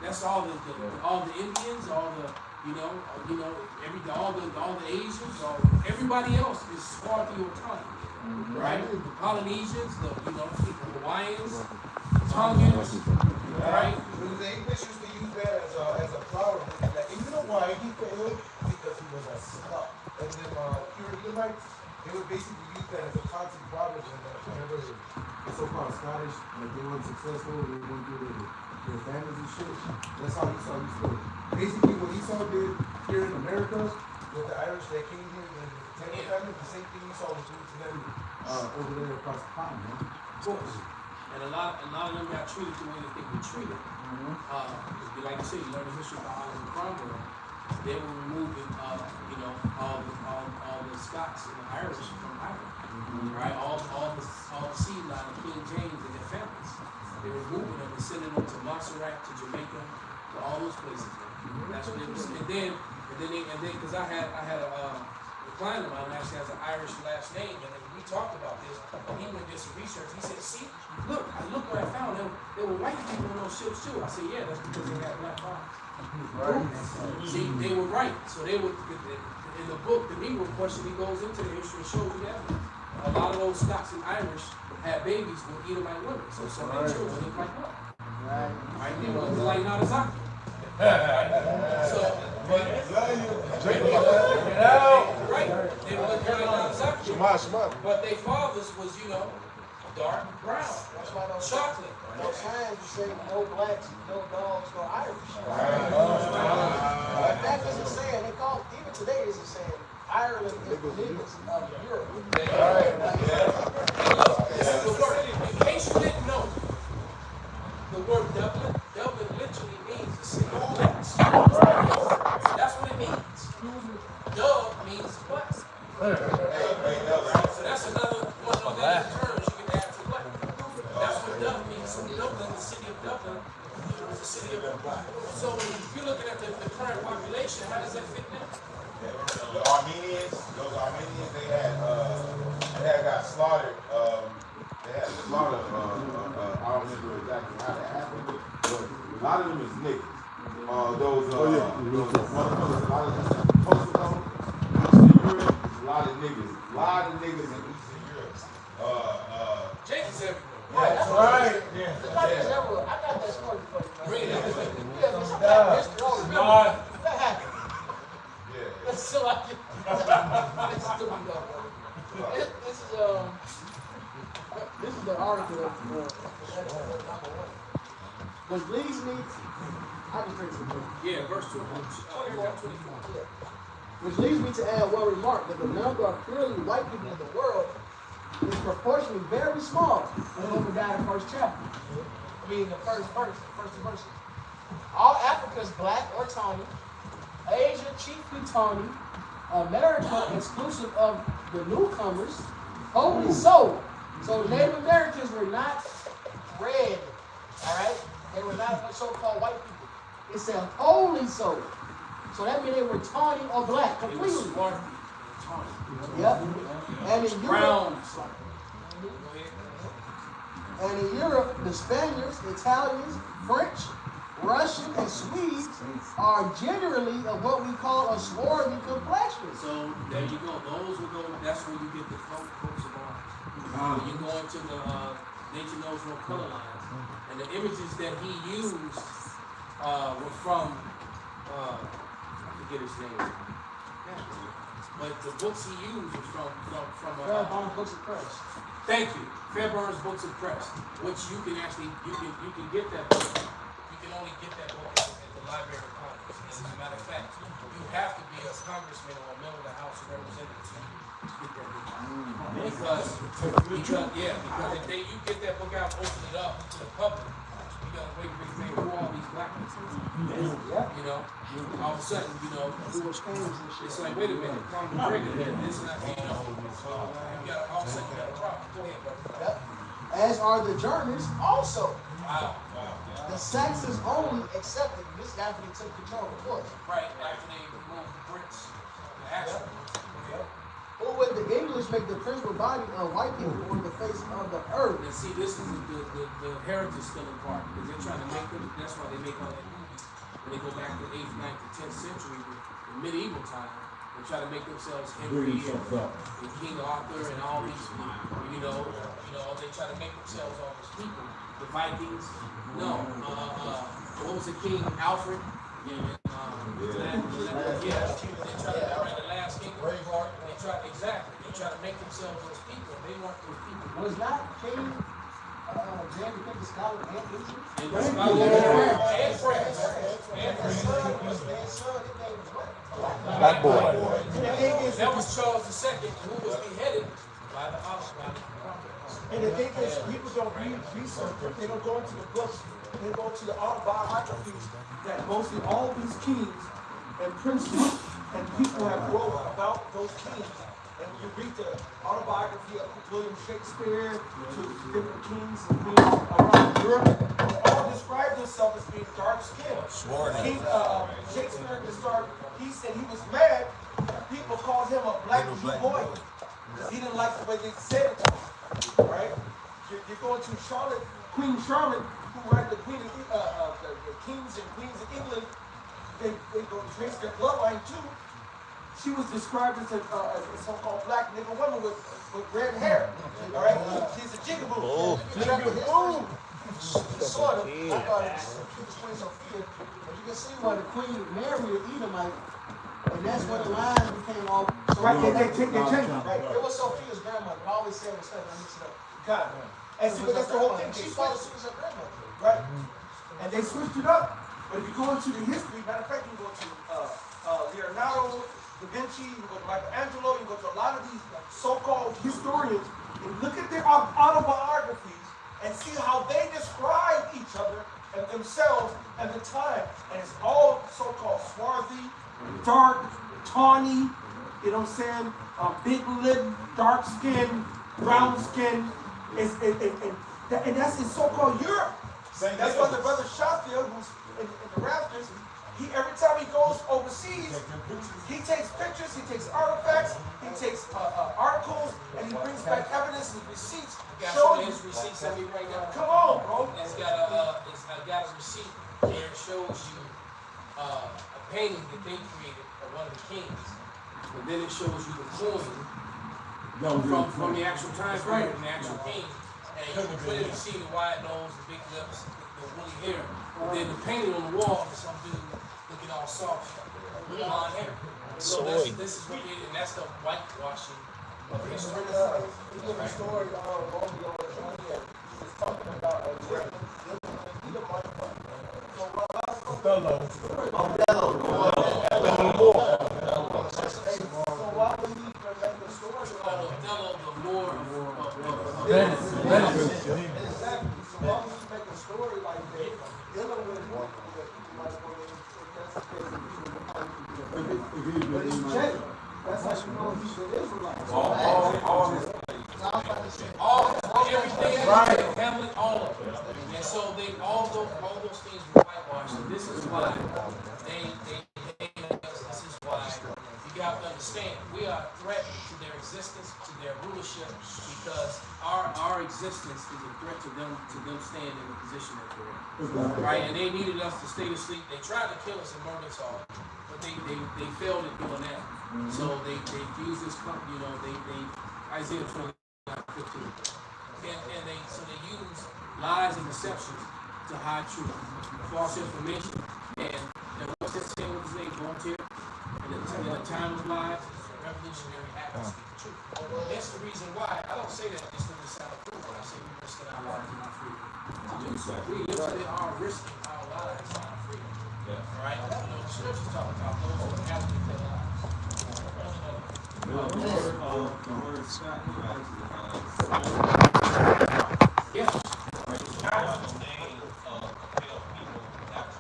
That's all the Indians, all the Asians, everybody else is Swahili autonomy. Right? The Polynesians, the Hawaiians, Tongans, right? The English used to use that as a flower. And you know why he failed? Because he was a slut. And then pure Edomites, they would basically use that as a constant problem. And whenever the so-called Scottish, they weren't successful, they went through their families and shit. That's how Esau used to do it. Basically, what Esau did here in America with the Irish that came here and the Taylor family, the same thing Esau was doing to them over there across the pond, man. Of course. And a lot of them got treated the way that they were treated. Like I said, you learn the history of Oliver Cromwell. They were removing, all the Scots and the Irish from Ireland, right? All the seed line of King James and their families. They were moving them and sending them to Montserrat, to Jamaica, to all those places. That's what they were. And then, because I had a client of mine who actually has an Irish last name, and then we talked about this, and he went and did some research. He said, "See, look what I found. There were white people on those ships too." I said, "Yeah, that's because they had black fathers." Right. See, they were right. So they were in the book. The Negro question, he goes into the history and shows you that a lot of those Scots and Irish had babies with Edomite women. So some of their children look like what? Right. They were like Narazaki. So, but right, they were looking at but their fathers was, dark brown, That's why those chocolate. those signs say no blacks, no dogs, no Irish. That doesn't say it. They call even today is a saying. Ireland is the niggas of Europe. And look, this is the word. In case you didn't know, the word Dublin literally means the city of blacks. That's what it means. Dub means black. So that's another one of those negative terms you can add to black. That's what Dub means. So Dublin, the city of Dublin, is the city of black. So when you're looking at the current population, how does that fit in? The Armenians, those Armenians, they had got slaughtered. They had slaughtered. I don't remember exactly how that happened, but a lot of them is niggas. Those motherfuckers, a lot of them Kosovo, Eastern Europe, a lot of niggas in Eastern Europe. Jake's everywhere. Right, that's right. Yeah. I got that story for you. Bring it up. Yeah, some got history. Oh, remember that happened. That's still like it. This is the article of which leads me. I just bring some. Yeah, verse 24. Yeah. Which leads me to add one remark that the number of purely white people in the world is proportionally very small in what we got in the first chapter. I mean, the first verse. All Africa is black or tawny. Asia, chiefly tawny. America, exclusive of the newcomers, wholly so. So Native Americans were not red, all right? They were not so-called white people. It said wholly so. So that means they were tawny or black completely. Yep. And in Europe, the Spaniards, Italians, French, Russian, and Swedes are generally of what we call a swarthy complexion. So there you go. Those will go. That's where you get the coats of arms. When you go into the nature knows no color lines, and the images that he used were from I forget his name, but the books he used were from Fairbairn's Books of Press. Thank you, Fairbairn's Books of Press, which you can actually you can get that book. You can only get that book at the Library of Congress. As a matter of fact, you have to be a congressman or a member of the House of Representatives to get that book. Because if you get that book out, open it up to the public, you got to wait who all these black people. All of a sudden, it's like, wait a minute, Congress pregnant, this and that, you got all of a sudden you got a problem. Go ahead, brother. Yep. As are the Germans also. Wow. The Saxons only accepted this after they took control of the force. Right, after they removed the Brits, the actual. Who would the English make the principal body of white people on the face of the earth? And see, this is the heritage stealing part, because they're trying to make them, that's why they make all that movies. When they go back to the 8th, 9th, and 10th century, the medieval time, they try to make themselves Henry and King Arthur and all these people, they try to make themselves all these people. The Vikings, what was the king? Alfred? They try to write the last king. They try to make themselves those people. They weren't those people. Was not King James the scholar and Egypt? And France. Black boy. That was Charles II, who was beheaded by the And the thing is, people don't read research. They don't go into the books. They go to the autobiographies that mostly all these kings and princes and people have wrote about those kings. And you read the autobiography of William Shakespeare to different kings and queens around Europe. They all describe themselves as being dark-skinned. Shakespeare he said he was mad. People called him a black boy because he didn't like the way they said it to him. Right? You're going to Queen Charlotte, who were the queen of the kings and queens of England. They go trace their bloodline too. She was described as a so-called black nigger woman with red hair. All right, she's a jigaboo. Sort of. I thought it was Queen Sophia, but you can see why the Queen married an Edomite, and that's where the line became all. Right, they changed it. Right. It was Sophia's grandmother. I always say it was stuff, I mix it up. God. And see, but that's the whole thing. She followed suit as her grandmother. Right. And they switched it up. But if you go into the history, matter of fact, you can go to Leonardo da Vinci, you go to Michelangelo, you go to a lot of these so-called historians, and look at their autobiographies and see how they describe each other and themselves and the time. And it's all so-called swarthy, dark, tawny, you know what I'm saying? Big lip, dark skin, brown skin, and that's in so-called Europe. That's why the brother Sheffield, who's in the Raptors, every time he goes overseas, he takes pictures, he takes artifacts, he takes articles, and he brings back evidence and receipts. Got his receipts that we bring up. Come on, bro. It's got a receipt here. It shows you a painting that they created of one of the kings. But then it shows you the coin from the actual time period and the actual king. And you can clearly see the wide nose, the big lips, the woolly hair. And then the painting on the wall is some dude looking all soft, blonde hair. So this is what it is, and that's the whitewashing of history. He gave a story on Romeo and Juliet. He was talking about a Edomite. So why would he make a story about Othello, the Moor of Venice? Exactly. So why would he make a story like that, dealing with but he's Jay. That's how you know he's an Israelite. Everything, right? Hamlet, all of it. And so all those things were whitewashed. And this is why this is why you got to understand we are threatened to their existence, to their rulership, because our existence is a threat to them staying in the position that they're in. Right? And they needed us to stay asleep. They tried to kill us in Murgansall, but they failed at doing that. So they used this company, Isaiah 29:15. And they use lies and deceptions to hide truth, false information, and what's that saying with his name, Voltaire? In the time of lies, revolutionary act to speak the truth. That's the reason why I don't say that just to sound cool, but I say we're risking our lives and our freedom to do so. We literally are risking our lives and our freedom. Right? The scriptures talk about those who are having their lives. Yeah.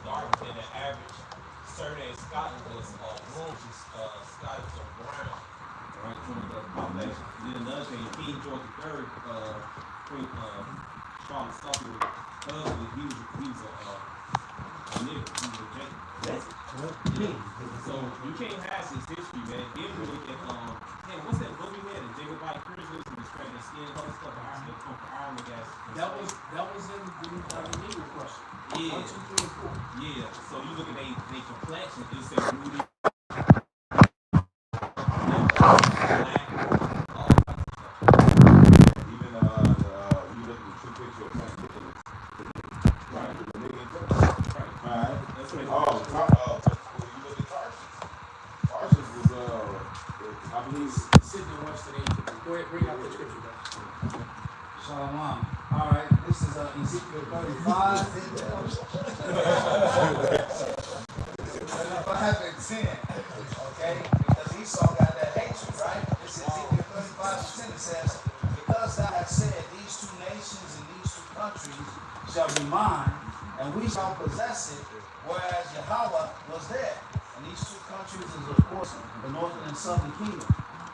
Darker than the average survey Scotland was Scottish or brown. Right, then another thing, King George III, Queen Charlotte Suffolk, husband, he was a nigga, he was a Jacob. That's it. So you can't have this history, man. Then we look at what's that book we had? The Jacobite Christians and describing the skin color stuff. Ireland gas. That was in the legal question. Yeah. 1, 2, 3, and 4. Yeah. So you look at they complexion, it's a Rudy. Go ahead, bring out the scripture, guys. Shalom. All right, this is Ezekiel 35. 35 and 10. Okay? Because Esau got that hatred, right? This is Ezekiel 35 and 10. It says, because thou hast said, these two nations and these two countries shall be mine, and we shall possess it, whereas Yahweh was there. And these two countries is, of course, the northern and southern kingdom.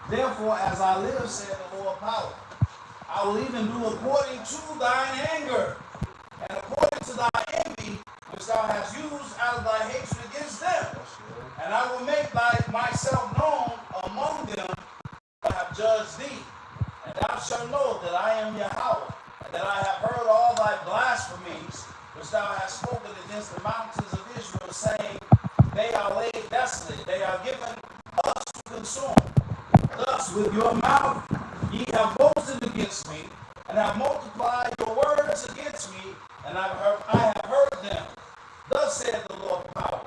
Therefore, as I live, said the Lord power, I will even do according to thine anger, and according to thy envy, which thou hast used out of thy hatred against them. And I will make myself known among them that have judged thee. And thou shalt know that I am Yahweh, and that I have heard all thy blasphemies, which thou hast spoken against the mountains of Israel, saying, they are laid desolate, they are given up to consume. Thus with your mouth ye have boasted against me, and have multiplied your words against me, and I have heard them. Thus saith the Lord power,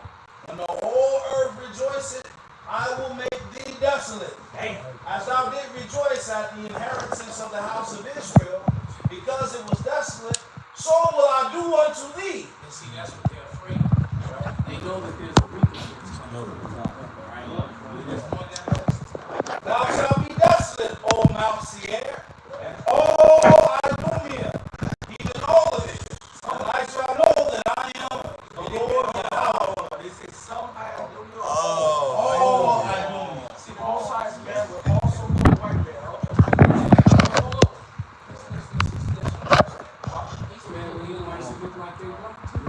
got the inheritance of the house of Israel, because it was desolate, so will I do unto thee. And see, that's what they're afraid of. Right? They know that there's a recompense coming. Right? There's one that knows. Thou shalt be desolate, O Mount Seir, and all Idumea, even all of it. And I shall know that I am the Lord Yahweh. They say somehow, All Idumea. see, all sides man will also be white man.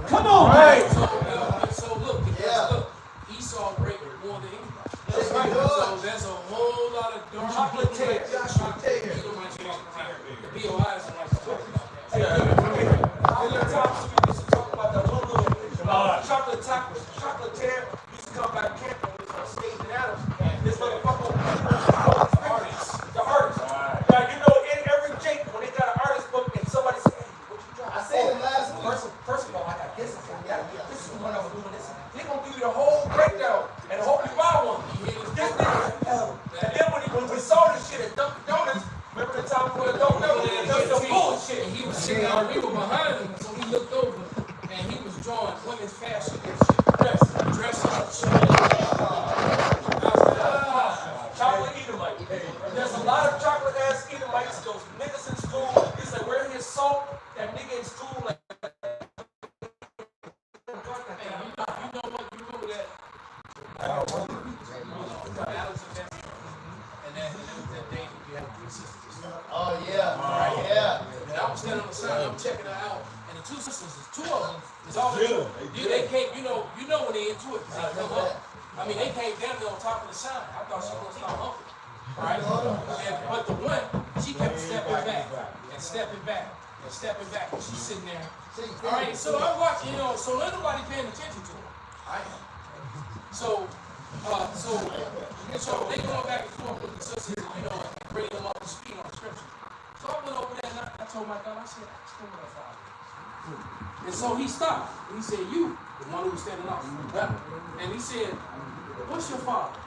Come on, right. So look, because look, Esau raped more than anybody. That's right. So there's a whole lot of dark Chocolate people. tear. The BOIs are like to talk about that. Hey, times we used to talk about that one little chocolate tear used to come back to camp and was on stage in Adams. This motherfucker, the artist. Now you know in every Jake when they got an artist book and somebody said, hey, what you trying? I said it last week. First of all, I got this. This is when I was doing this. He gonna give you the whole breakdown and hope you buy one. This nigga. And then when we saw this shit at Dunkin' Donuts, remember the time we went to Dunkin' Donuts? That was some bullshit. He was sitting out, we were behind him, so he looked over and he was drawing women's fashion and shit. Dressing up shit. I was like, Chocolate Edomite. There's a lot of chocolate ass Edomites, those niggas in school. He said, where his salt? That nigga in school, like, you know what? You remember that? And that day you had 3 sisters. Oh, yeah. Yeah. And I was standing on the side, I'm checking her out, and the 2 sisters, there's 2 of them, is all they do. They came, you know when they into it, because they come up. I mean, they came down there on top of the sign. I thought she was going to start humping. Right? But the one, she kept stepping back and stepping back and stepping back, and she's sitting there. All right, so I'm watching, so ain't nobody paying attention to her. Right? So they going back and forth with the sisters, bringing them up to speed on the scripture. So I went over there and I told my God, I said, ask them what I found. And so he stopped. And he said, you, the one who was standing up. And he said, what's your father?